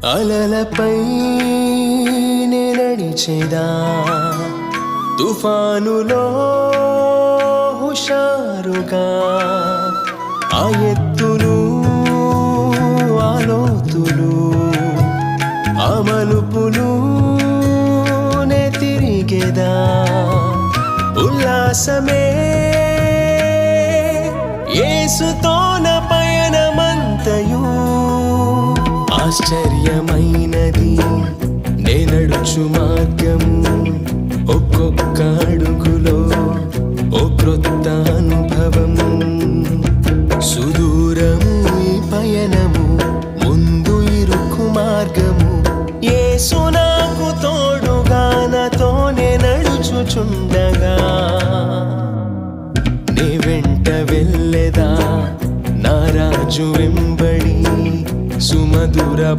అలలపై నే నడిచేదా తుఫానులో హుషారుగా ఆ ఎత్తులు ఆ లోతులు ఆ మలుపులు నే తిరిగేదా ఉల్లాసమే యేసుతోన పయనమంతయు ఆశ్చర్యమైనది నే నడుచు మార్గము ఒక్కొక్క అడుగులో ఓ క్రొత్త అనుభవము సుదూరము ఈ పయనము ముందు ఇరుకు మార్గము యేసు నాకు తోడుగా నాతోనే నడుచుచుండగా నే వెంట వెళ్ళెదా నా రాజు వెంబడి సుమధుర